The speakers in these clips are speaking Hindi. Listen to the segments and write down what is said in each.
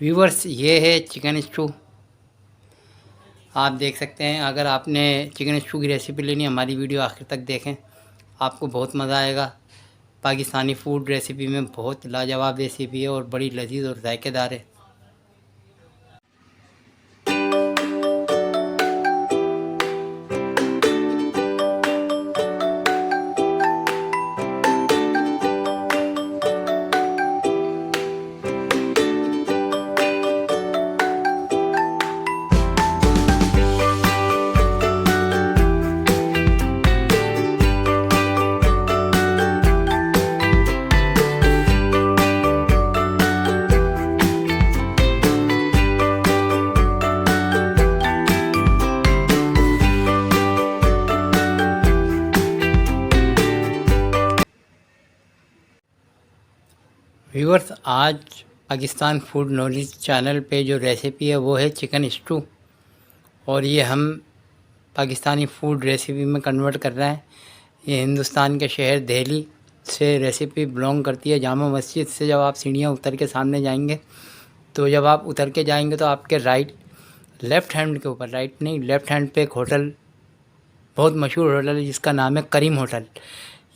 व्यूवर्स, ये है चिकन स्टू। आप देख सकते हैं। अगर आपने चिकन स्टू की रेसिपी लेनी, हमारी वीडियो आखिर तक देखें, आपको बहुत मज़ा आएगा। पाकिस्तानी फ़ूड रेसिपी में बहुत लाजवाब रेसिपी है और बड़ी लजीज और जायकेदार है। व्यूवर्स, आज पाकिस्तान फूड नॉलेज चैनल पे जो रेसिपी है वो है चिकन स्टू, और ये हम पाकिस्तानी फ़ूड रेसिपी में कन्वर्ट कर रहे हैं। ये हिंदुस्तान के शहर दिल्ली से रेसिपी बिलोंग करती है। जामा मस्जिद से जब आप सीढ़ियाँ उतर के सामने जाएंगे, तो जब आप उतर के जाएंगे तो आपके लेफ़्ट हैंड के ऊपर, राइट नहीं, लेफ़्ट हैंड पे एक होटल, बहुत मशहूर होटल है जिसका नाम है करीम होटल।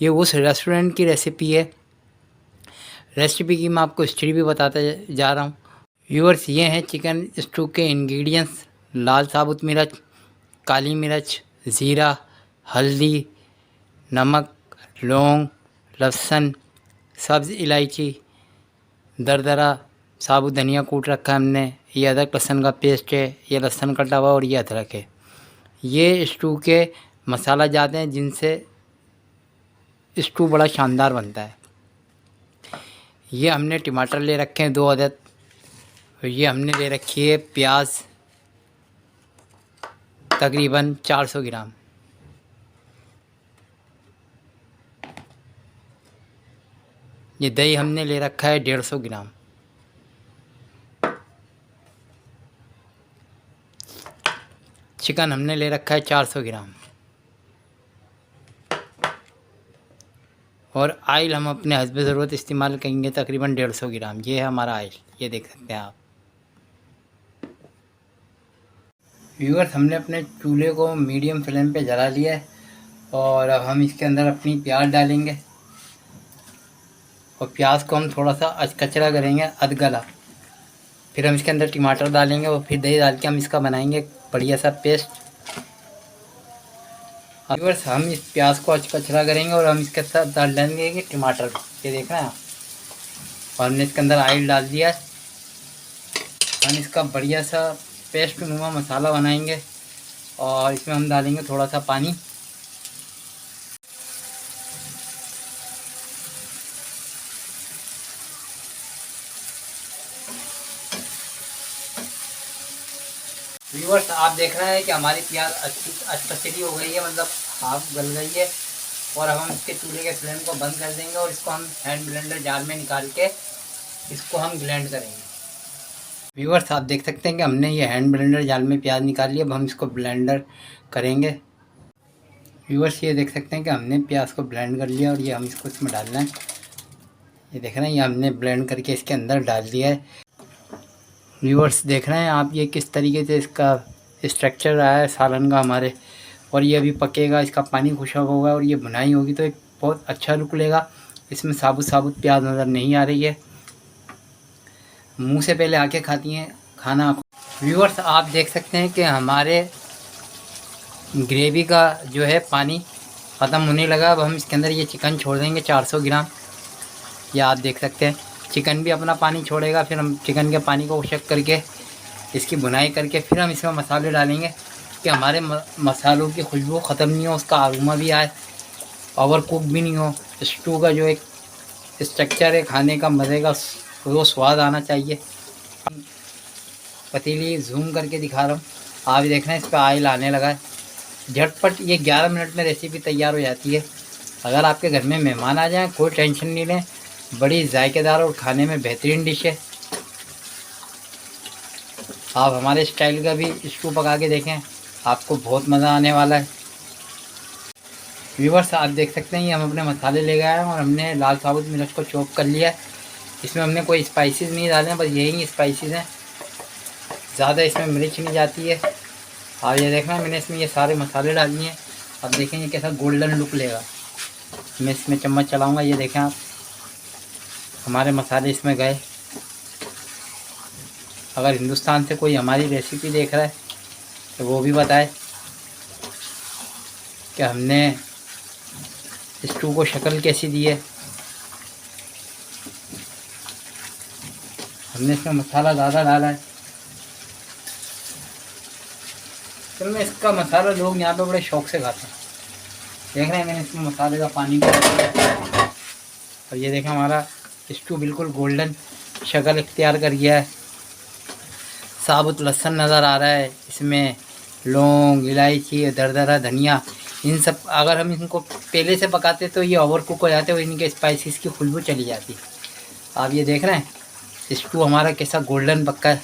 ये उस रेस्टोरेंट की रेसिपी है। रेसिपी की मैं आपको हिस्ट्री भी बताता जा रहा हूँ। व्यूअर्स, ये हैं चिकन स्टू के इंग्रेडिएंट्स। लाल साबुत मिर्च, काली मिर्च, ज़ीरा, हल्दी, नमक, लौंग, लहसुन, सब्ज़ इलायची, दरदरा साबुत धनिया कूट रखा है हमने। ये अदरक लहसुन का पेस्ट है, ये लहसुन कटा हुआ और ये अदरक है। ये स्टू के मसाला जाते हैं जिनसे स्टू बड़ा शानदार बनता है। ये हमने टमाटर ले रखे हैं 2 अदद, और ये हमने ले रखी है प्याज तकरीबन 400 ग्राम। ये दही हमने ले रखा है 150 ग्राम। चिकन हमने ले रखा है 400 ग्राम। और आयल हम अपने हस्ब ज़रूरत इस्तेमाल करेंगे तकरीबन 150 ग्राम। ये है हमारा आयल, ये देख सकते हैं आप। व्यूअर्स, हमने अपने चूल्हे को मीडियम फ्लेम पे जला लिया है, और अब हम इसके अंदर अपनी प्याज डालेंगे, और प्याज को हम थोड़ा सा अचकचरा करेंगे, अधगला। फिर हम इसके अंदर टमाटर डालेंगे और फिर दही डाल के हम इसका बनाएंगे बढ़िया सा पेस्ट। व्यूअर्स, हम इस प्याज को अचकचरा करेंगे और हम इसके साथ डाल देंगे कि टमाटर, ये देख रहे हैं आप। और हमने इसके अंदर ऑयल डाल दिया। हम इसका बढ़िया सा पेस्ट नुमा मसाला बनाएंगे, और इसमें हम डालेंगे थोड़ा सा पानी। व्यूअर्स, आप देख रहे हैं कि हमारी प्याज अच्छी हो गई है, मतलब हाफ गल गई है। और अब हम इसके चूल्हे के फ्लेम को बंद कर देंगे और इसको हम हैंड ब्लेंडर जार में निकाल के इसको हम ब्लेंड करेंगे। व्यूअर्स, आप देख सकते हैं कि हमने ये हैंड ब्लेंडर जार में प्याज निकाल लिया। अब हम इसको ब्लेंडर करेंगे। व्यूअर्स, ये देख सकते हैं कि हमने प्याज को ब्लेंड कर लिया, और ये हम इसको इसमें डालना है। ये देख रहे हैं, ये हमने ब्लेंड करके इसके अंदर डाल दिया है। व्यूअर्स, देख रहे हैं आप ये किस तरीके से इसका स्ट्रक्चर रहा है सालन का हमारे। और ये अभी पकेगा, इसका पानी खुशक होगा और ये भुनाई होगी तो एक बहुत अच्छा लुक लेगा। इसमें साबुत साबुत प्याज नज़र नहीं आ रही है। मुंह से पहले आके खाती हैं खाना। व्यूअर्स, आप देख सकते हैं कि हमारे ग्रेवी का जो है पानी ख़त्म होने लगा। अब हम इसके अंदर ये चिकन छोड़ देंगे 400 ग्राम। ये आप देख सकते हैं चिकन भी अपना पानी छोड़ेगा। फिर हम चिकन के पानी को चेक करके इसकी भुनाई करके फिर हम इसमें मसाले डालेंगे कि हमारे मसालों की खुशबू ख़त्म नहीं हो, उसका आरोमा भी आए, ओवर कुक भी नहीं हो। स्टू का जो एक स्ट्रक्चर है खाने का, मज़े का, वो स्वाद आना चाहिए। पतीली जूम करके दिखा रहा हूँ, आप देख रहे हैं इस पर ऑयल आने लगा है। झटपट ये 11 मिनट में रेसिपी तैयार हो जाती है। अगर आपके घर में मेहमान आ जाएँ, कोई टेंशन नहीं लें, बड़ी जायकेदार और खाने में बेहतरीन डिश है। आप हमारे स्टाइल का भी स्टू पका के देखें, आपको बहुत मज़ा आने वाला है। व्यूअर्स, आप देख सकते हैं ये हम अपने मसाले ले गए हैं, और हमने लाल साबुत मिर्च को चॉप कर लिया है। इसमें हमने कोई स्पाइसेस नहीं डाले हैं, बस यही स्पाइसेस हैं, ज़्यादा इसमें मिर्च नहीं जाती है। और ये देखना मैंने इसमें ये सारे मसाले डाल दिए हैं। अब देखेंगे कैसा गोल्डन लुक लेगा। मैं इसमें चम्मच चलाऊँगा, ये देखें आप, हमारे मसाले इसमें गए। अगर हिंदुस्तान से कोई हमारी रेसिपी देख रहा है तो वो भी बताए कि हमने स्टू को शक्ल कैसी दी है। हमने इसमें मसाला ज़्यादा डाला है। चलो मैं इसका मसाला लोग यहाँ पे बड़े शौक़ से खाते हैं। देख रहे हैं मैंने इसमें मसाले का पानी को, और ये देखें हमारा स्टू बिल्कुल गोल्डन शक्ल इख्तियार कर गया है। साबुत लहसुन नज़र आ रहा है, इसमें लौंग, इलायची, दरदरा धनिया, इन सब अगर हम इनको पहले से पकाते तो ये ओवर कुक हो जाते और इनके स्पाइसेस की खुशबू चली जाती। आप ये देख रहे हैं स्टू हमारा कैसा गोल्डन पक्का है।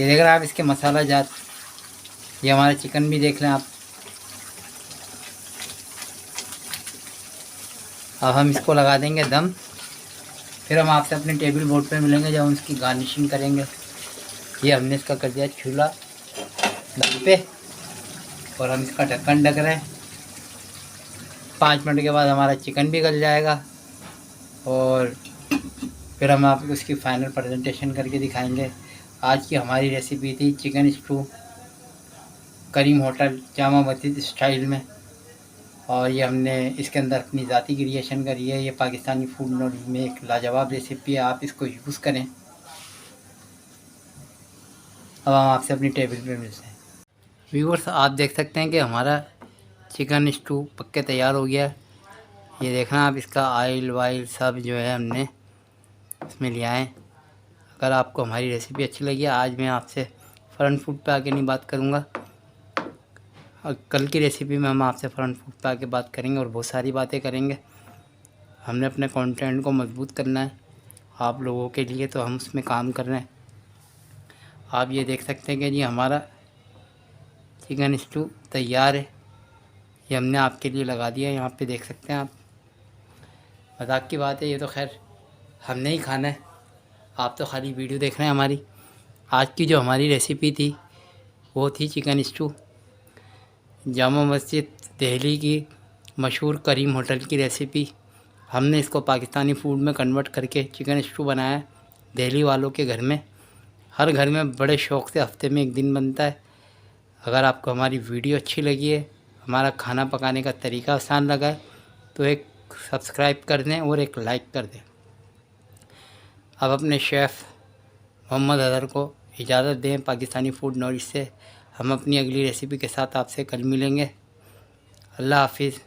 ये देख रहे हैं आप इसके मसाला जात। ये हमारा चिकन भी देख लें आप। अब हम इसको लगा देंगे दम, फिर हम आपसे अपने टेबल बोर्ड पे मिलेंगे जब हम इसकी गार्निशिंग करेंगे। ये हमने इसका कर दिया चूल्हा दम पे, और हम इसका ढक्कन ढक रहे हैं। 5 मिनट के बाद हमारा चिकन भी गल जाएगा, और फिर हम आपको उसकी फ़ाइनल प्रेजेंटेशन करके दिखाएंगे। आज की हमारी रेसिपी थी चिकन स्टू करीम होटल जामा मस्जिद स्टाइल में, और ये हमने इसके अंदर अपनी ज़ाती क्रिएशन करी है। ये पाकिस्तानी फूड नॉलेज में एक लाजवाब रेसिपी है, आप इसको यूज़ करें। अब हम आपसे अपनी टेबल पे मिलते हैं। व्यूअर्स आप देख सकते हैं कि हमारा चिकन स्टू पक्के तैयार हो गया है। ये देखना आप, इसका ऑयल वाइल सब जो है हमने इसमें लिया है। अगर आपको हमारी रेसिपी अच्छी लगी, आज मैं आपसे फ़ॉरेन फूड पे आके नहीं बात करूँगा, और कल की रेसिपी में हम आपसे फ़ॉरेन फूड पे आके बात करेंगे और बहुत सारी बातें करेंगे। हमने अपने कंटेंट को मजबूत करना है आप लोगों के लिए, तो हम उसमें काम कर रहे हैं। आप ये देख सकते हैं कि जी हमारा चिकन स्टू तैयार है। ये हमने आपके लिए लगा दिया है, यहाँ पे देख सकते हैं आप। मजाक की बात है, ये तो खैर हमने ही खाना है, आप तो खाली वीडियो देख रहे हैं हमारी। आज की जो हमारी रेसिपी थी वो थी चिकन स्टू, जामा मस्जिद दिल्ली की मशहूर करीम होटल की रेसिपी। हमने इसको पाकिस्तानी फूड में कन्वर्ट करके चिकन स्टू बनाया दिल्ली वालों के घर में। हर घर में बड़े शौक़ से हफ्ते में 1 दिन बनता है। अगर आपको हमारी वीडियो अच्छी लगी है, हमारा खाना पकाने का तरीका आसान लगा है, तो एक सब्सक्राइब कर दें और एक लाइक कर दें। अब अपने शेफ़ मोहम्मद अज़हर को इजाज़त दें पाकिस्तानी फूड नॉलेज से। हम अपनी अगली रेसिपी के साथ आपसे कल मिलेंगे। अल्लाह हाफिज़।